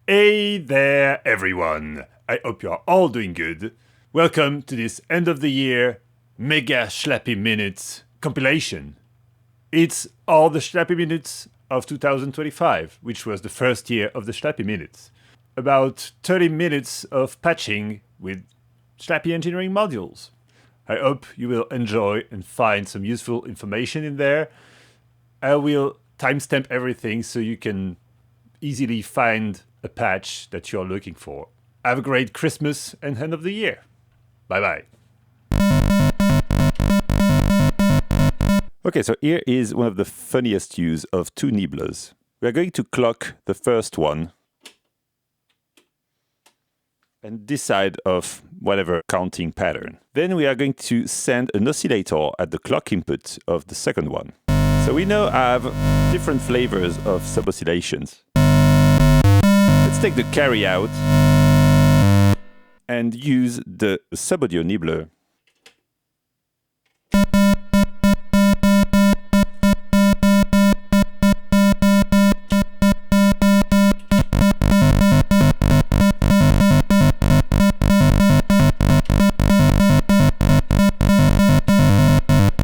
Hey there, everyone! I hope you are all doing good. Welcome to this end of the year mega Schlappy Minutes compilation. It's all the Schlappy Minutes of 2025, which was the first year of the Schlappy Minutes. About 30 minutes of patching with Schlappy engineering modules. I hope you will enjoy and find some useful information in there. I will timestamp everything so you can easily find a patch that you're looking for. Have a great Christmas and end of the year. Bye-bye. Okay, so here is one of the funniest use of two nibblers. We are going to clock the first one and decide of whatever counting pattern. Then we are going to send an oscillator at the clock input of the second one. So we now have different flavors of sub-oscillations. Let's take the carry out and use the sub-audio nibbler.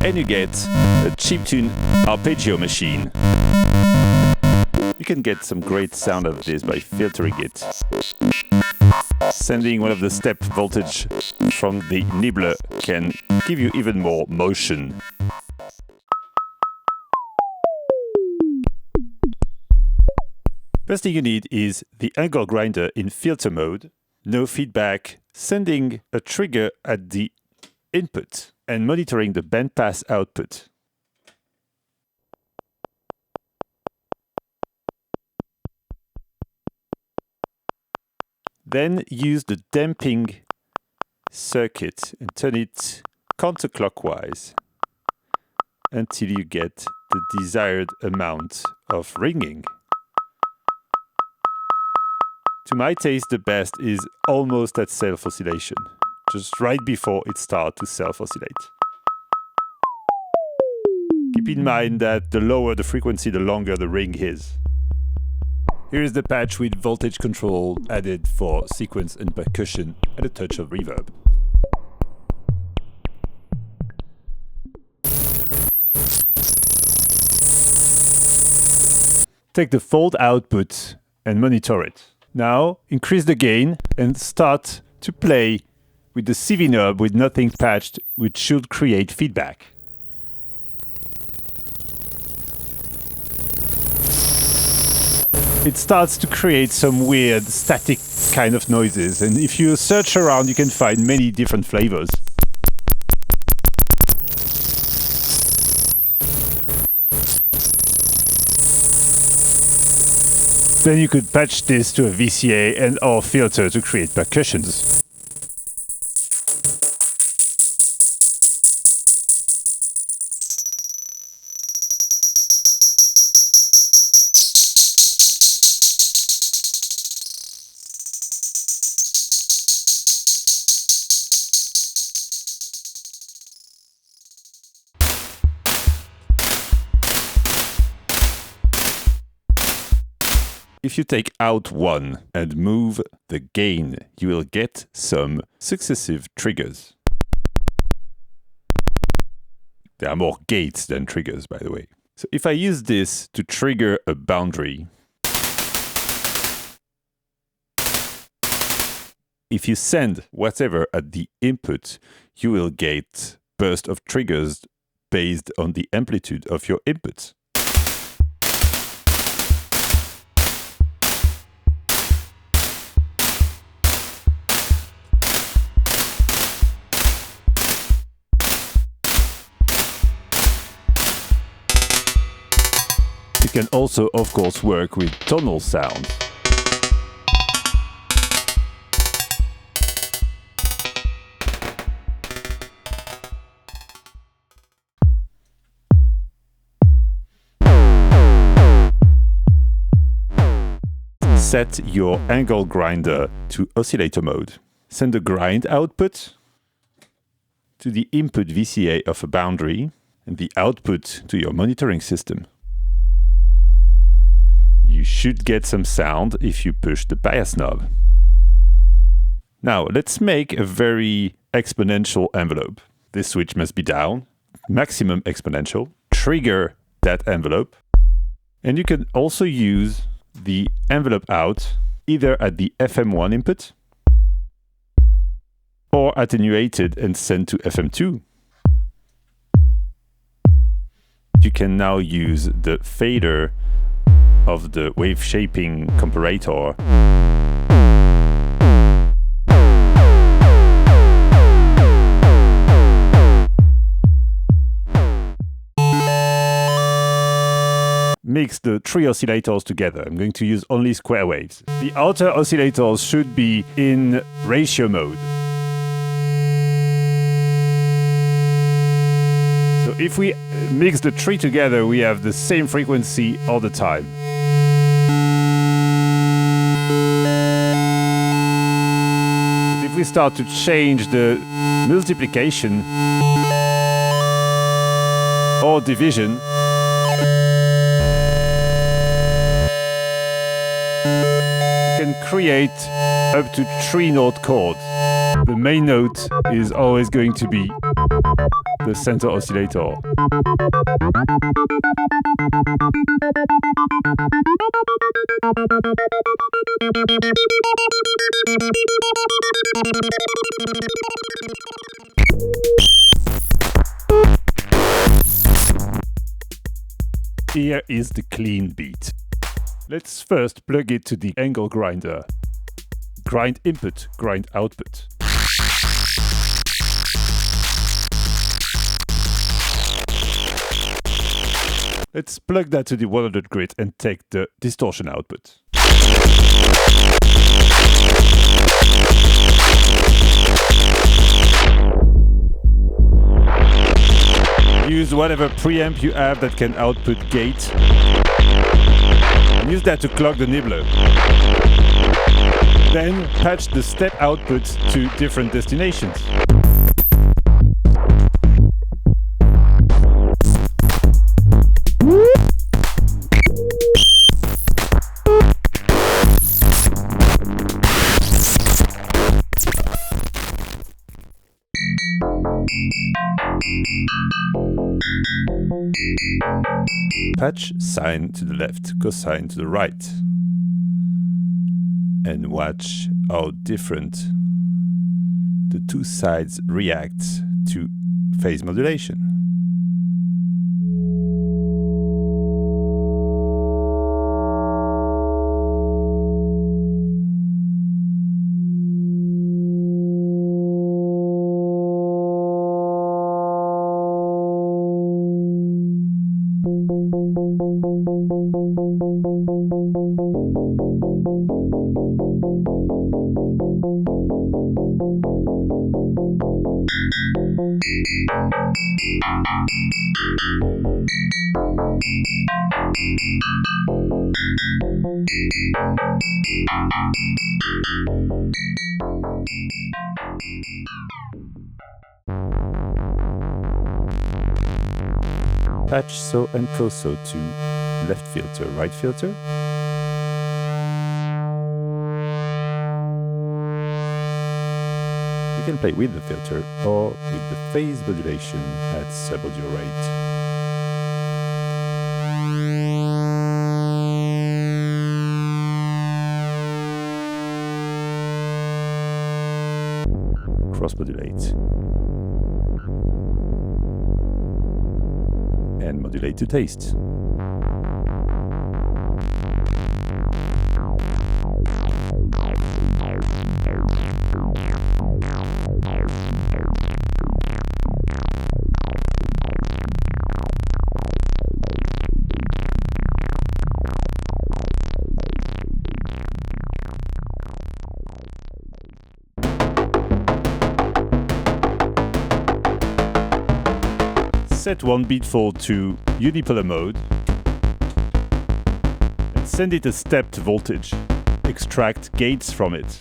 And you get a chiptune arpeggio machine. You can get some great sound of this by filtering it. Sending one of the step voltage from the nibbler can give you even more motion. First thing you need is the angle grinder in filter mode, no feedback, sending a trigger at the input and monitoring the bandpass output. Then use the damping circuit and turn it counterclockwise until you get the desired amount of ringing. To my taste, the best is almost at self-oscillation, just right before it starts to self-oscillate. Keep in mind that the lower the frequency, the longer the ring is. Here is the patch with voltage control added for sequence and percussion and a touch of reverb. Take the fold output and monitor it. Now increase the gain and start to play with the CV knob with nothing patched, which should create feedback. It starts to create some weird static kind of noises, and if you search around you can find many different flavors. Then you could patch this to a VCA and or filter to create percussions. If you take out one and move the gain, you will get some successive triggers. There are more gates than triggers, by the way. So if I use this to trigger a boundary, if you send whatever at the input, you will get burst of triggers based on the amplitude of your inputs. It can also, of course, work with tonal sounds. Set your angle grinder to oscillator mode. Send the grind output to the input VCA of a boundary and the output to your monitoring system. You should get some sound if you push the bias knob. Now, let's make a very exponential envelope. This switch must be down, maximum exponential, trigger that envelope. And you can also use the envelope out either at the FM1 input or attenuated and sent to FM2. You can now use the fader of the wave shaping comparator mix the three oscillators together. I'm going to use only square waves. The outer oscillators should be in ratio mode. So if we mix the three together, we have the same frequency all the time. But if we start to change the multiplication or division, can create up to 3-note chords. The main note is always going to be the center oscillator. Here is the clean beat. Let's first plug it to the angle grinder. Grind input, grind output. Let's plug that to the 100 grid and take the distortion output. Use whatever preamp you have that can output gate. And use that to clock the nibbler. Then patch the step output to different destinations. Patch sine to the left, cosine to the right. And watch how different the two sides react to phase modulation. Patch so and co-so to left filter, right filter. You can play with the filter or with the phase modulation at sub-audio rate. Cross-modulate. And modulate to taste. Set one beatfall to unipolar mode and send it a stepped voltage. Extract gates from it.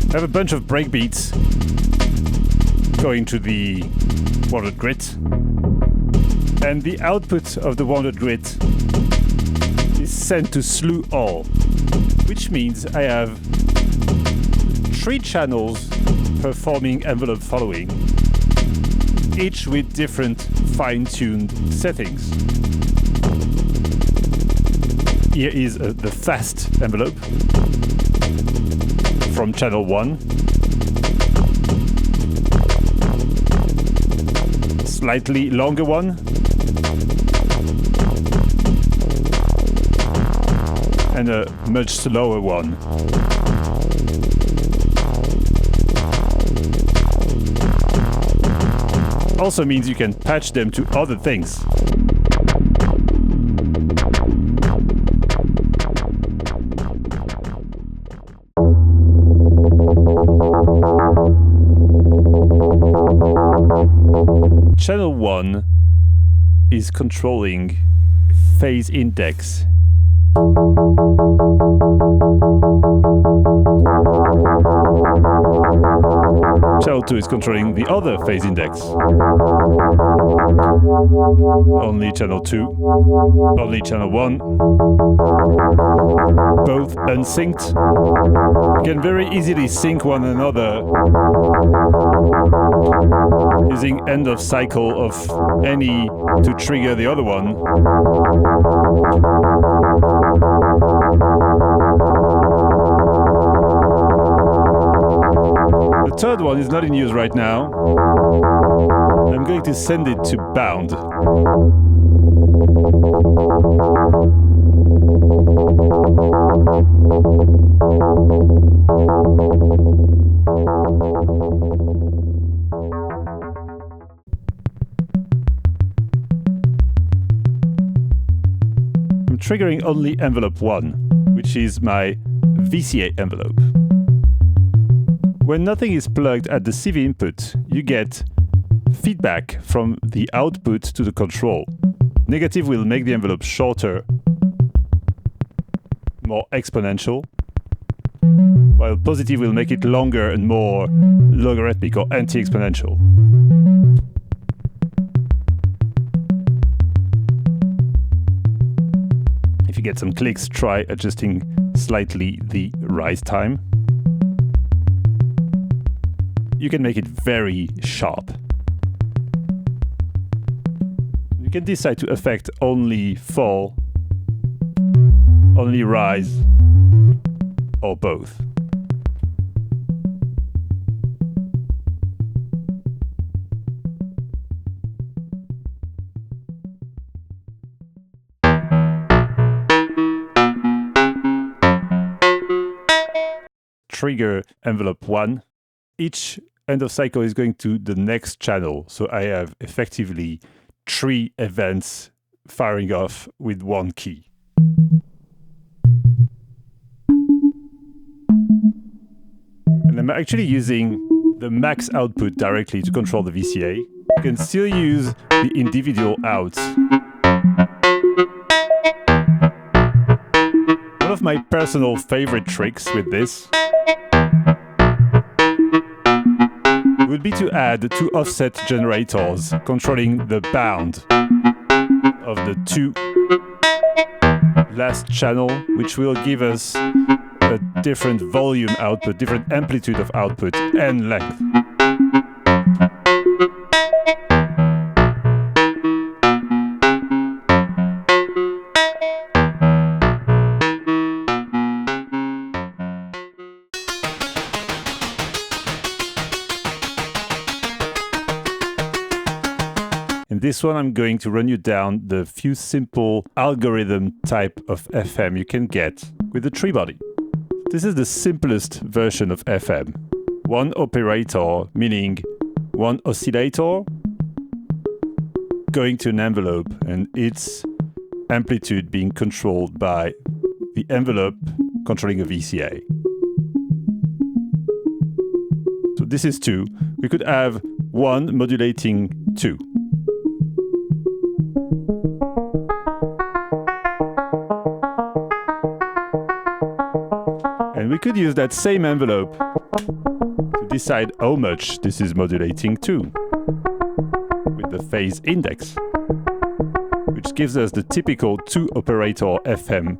I have a bunch of breakbeats going to the wanted grid, and the output of the wanted grid is sent to slew all, which means I have 3 channels performing envelope following, each with different fine-tuned settings. Here is the fast envelope from channel 1, slightly longer one, and a much slower one. Also means you can patch them to other things. Channel 1 is controlling phase index. Channel 2 is controlling the other phase index. Only channel 2, only channel 1. Both unsynced. You can very easily sync one another using end of cycle of any to trigger the other one. The third one is not in use right now. I'm going to send it to bound. I'm triggering only envelope 1, which is my VCA envelope. When nothing is plugged at the CV input, you get feedback from the output to the control. Negative will make the envelope shorter, more exponential, while positive will make it longer and more logarithmic or anti-exponential. If you get some clicks, try adjusting slightly the rise time. You can make it very sharp. You can decide to affect only fall, only rise, or both. Trigger envelope 1. Each end of cycle is going to the next channel, so I have effectively 3 events firing off with 1 key. And I'm actually using the max output directly to control the VCA. You can still use the individual outs. One of my personal favorite tricks with this would be to add 2 offset generators controlling the bound of the 2 last channel, which will give us a different volume output, different amplitude of output and length. In this one, I'm going to run you down the few simple algorithm type of FM you can get with the tree body. This is the simplest version of FM. 1 operator, meaning 1 oscillator, going to an envelope and its amplitude being controlled by the envelope controlling a VCA. So this is 2. We could have 1 modulating 2. And we could use that same envelope decide how much this is modulating to with the phase index, which gives us the typical 2-operator FM.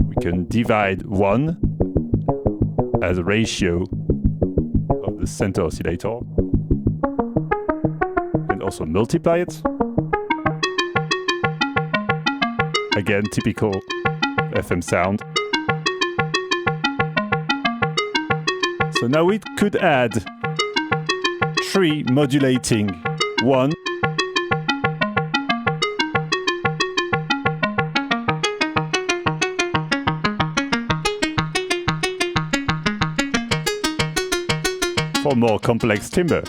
We can divide 1 as a ratio of the center oscillator, and also multiply it. Again, typical FM sound. So now we could add 3 modulating 1, for more complex timbre.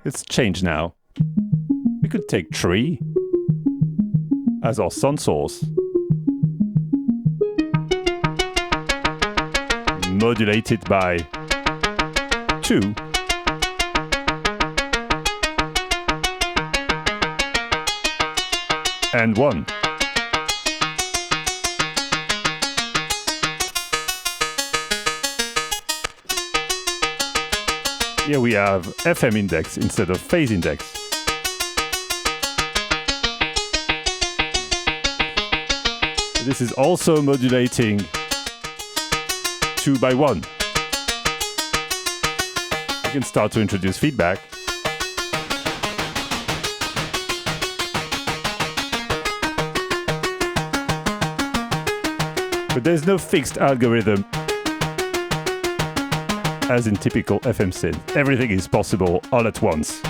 Let's change now. We could take 3 as our sound source, modulate it by 2, and 1. Here we have FM index instead of phase index. This is also modulating 2 by 1. We can start to introduce feedback. But there's no fixed algorithm as in typical FM synth. Everything is possible all at once.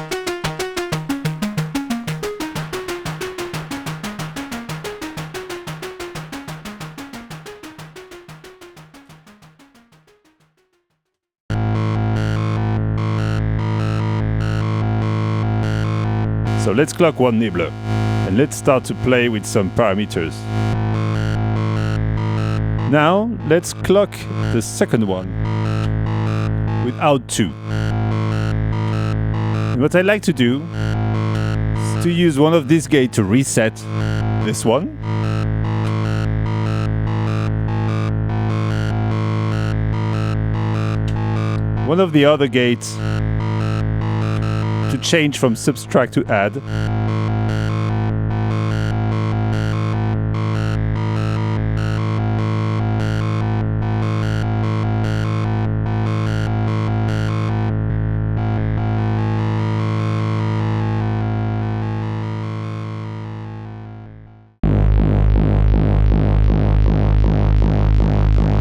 So let's clock one nibbler and let's start to play with some parameters. Now let's clock the second one without 2. And what I like to do is to use one of these gates to reset this one. One of the other gates to change from subtract to add.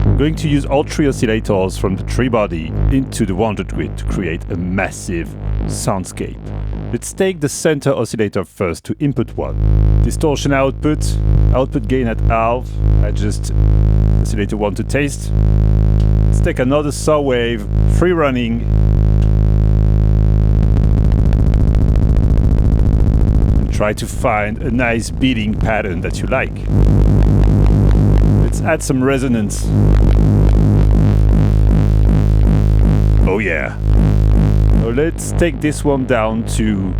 I'm going to use all 3 oscillators from the tree body into the 100 grid to create a massive soundscape. Let's take the center oscillator first to input 1. Distortion output gain at half, adjust oscillator 1 to taste. Let's take another saw wave, free running, and try to find a nice beating pattern that you like. Let's add some resonance. Oh yeah. So let's take this one down to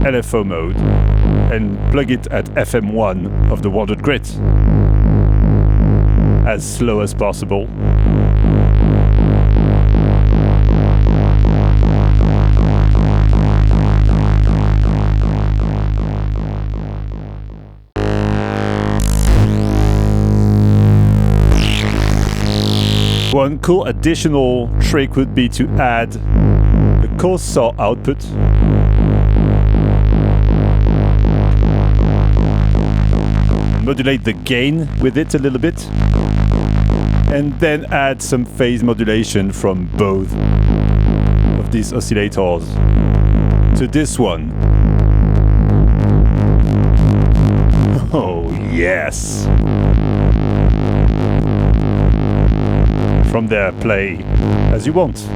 LFO mode and plug it at FM1 of the 100 grid. As slow as possible. One cool additional trick would be to add the Co-Sine output. And modulate the gain with it a little bit. And then add some phase modulation from both of these oscillators to this one. Oh yes! From there, play as you want.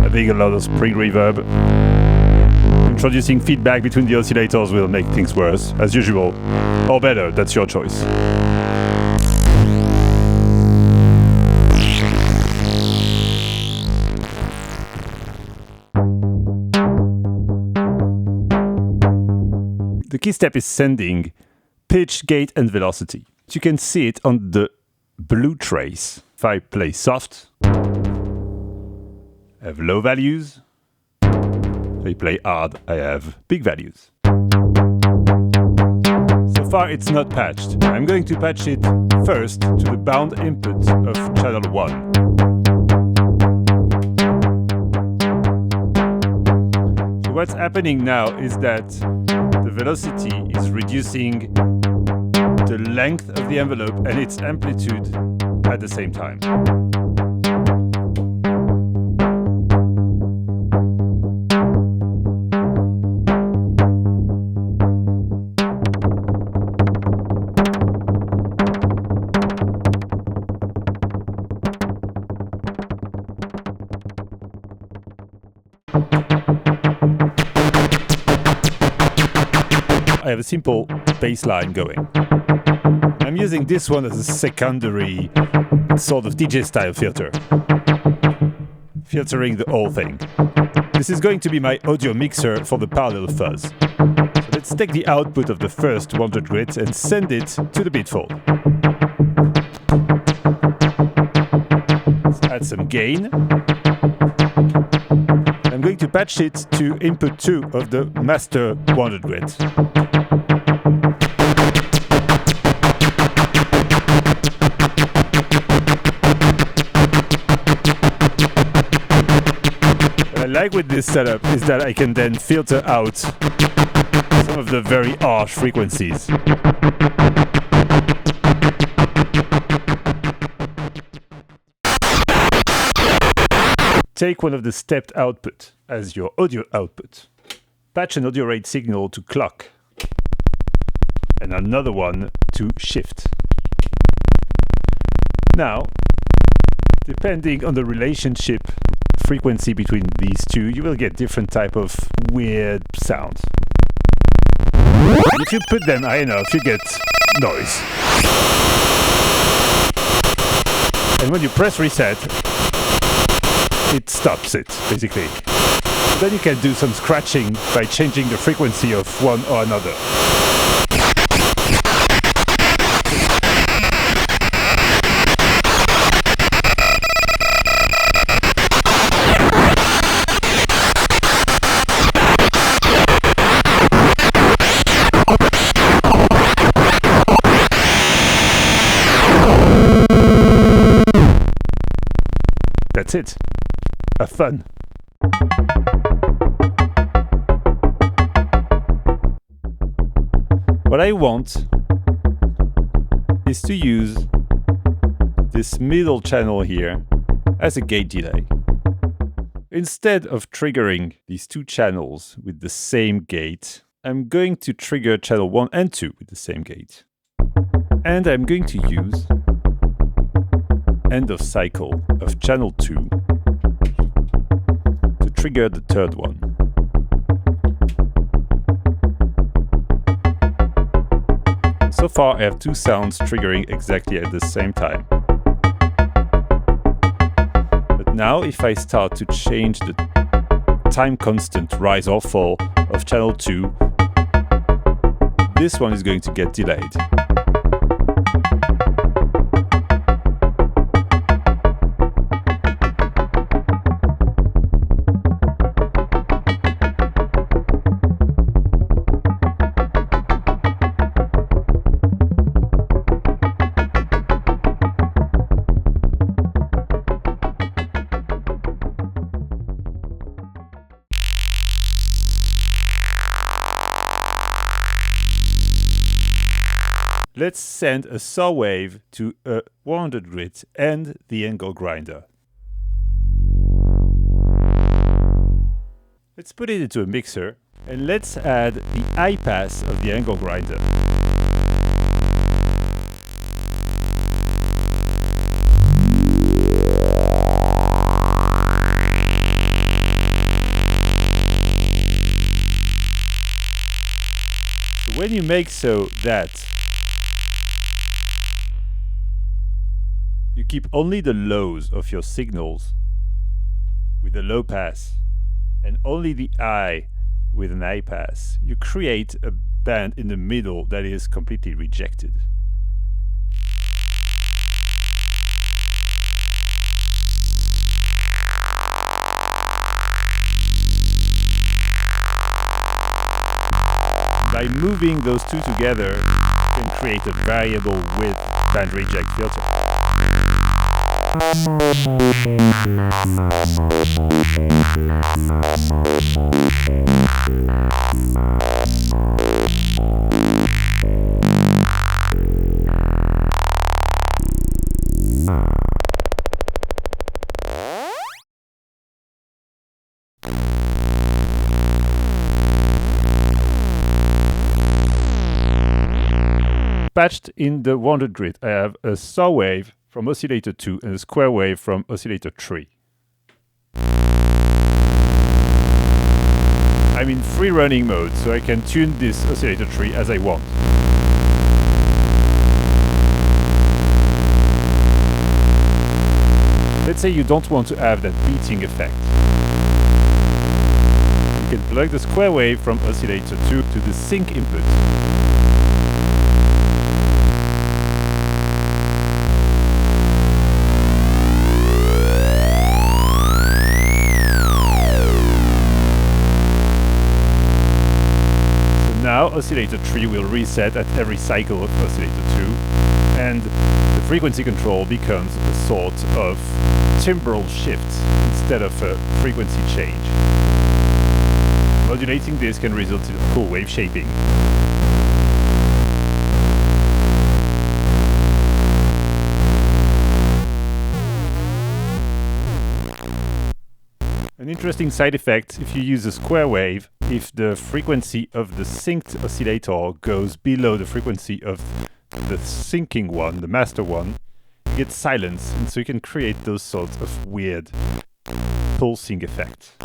Adding a lot of spring reverb. Introducing feedback between the oscillators will make things worse, as usual. Or better, that's your choice. The key step is sending pitch, gate, and velocity. So you can see it on the blue trace. If I play soft, I have low values. If I play hard, I have big values. So far it's not patched. I'm going to patch it first to the bound input of channel 1. So what's happening now is that the velocity is reducing the length of the envelope and its amplitude at the same time. I have a simple bass line going. I'm using this one as a secondary sort of DJ style filter, filtering the whole thing. This is going to be my audio mixer for the parallel fuzz. So let's take the output of the first 100 grids and send it to the bitfold. Let's add some gain. I'm going to patch it to input 2 of the master 100 grid. What I like with this setup is that I can then filter out some of the very harsh frequencies. Take one of the stepped output as your audio output. Patch an audio rate signal to clock and another one to shift. Now, depending on the relationship frequency between these two, you will get different type of weird sounds. If you put them high enough, you get noise. And when you press reset, it stops it, basically. Then you can do some scratching by changing the frequency of one or another. That's it. Have fun. What I want is to use this middle channel here as a gate delay. Instead of triggering these two channels with the same gate, I'm going to trigger channel 1 and 2 with the same gate. And I'm going to use end of cycle of channel 2 to trigger the third one. So far I have two sounds triggering exactly at the same time. But now if I start to change the time constant rise or fall of channel 2, this one is going to get delayed. Let's send a saw wave to a 100 grid and the angle grinder. Let's put it into a mixer and let's add the high pass of the angle grinder. So when you make so that you keep only the lows of your signals with a low pass and only the high with an high pass, you create a band in the middle that is completely rejected. By moving those two together, you can create a variable width band reject filter. Patched in the wanted grid, I have a saw wave from oscillator 2 and a square wave from oscillator 3. I'm in free running mode, so I can tune this oscillator 3 as I want. Let's say you don't want to have that beating effect. You can plug the square wave from oscillator 2 to the sync input. Now oscillator 3 will reset at every cycle of oscillator 2, and the frequency control becomes a sort of timbral shift instead of a frequency change. Modulating this can result in a cool wave shaping. An interesting side effect, if you use a square wave, if the frequency of the synced oscillator goes below the frequency of the syncing one, the master one, you get silence, and so you can create those sorts of weird pulsing effects.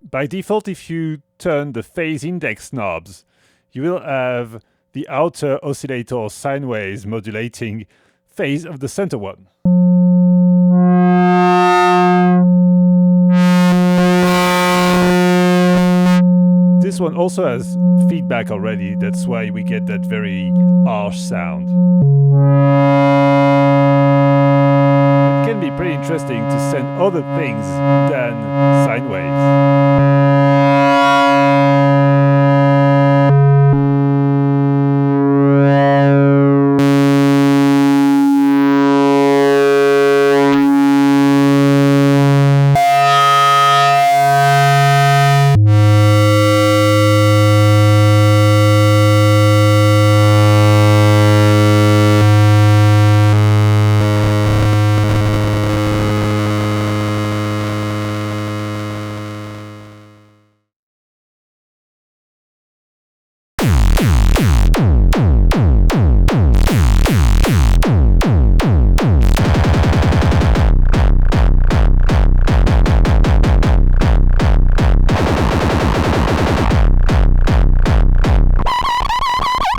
By default, if you turn the phase index knobs, you will have the outer oscillator sine waves modulating phase of the center one. This one also has feedback already, that's why we get that very harsh sound. It can be pretty interesting to send other things than sine waves.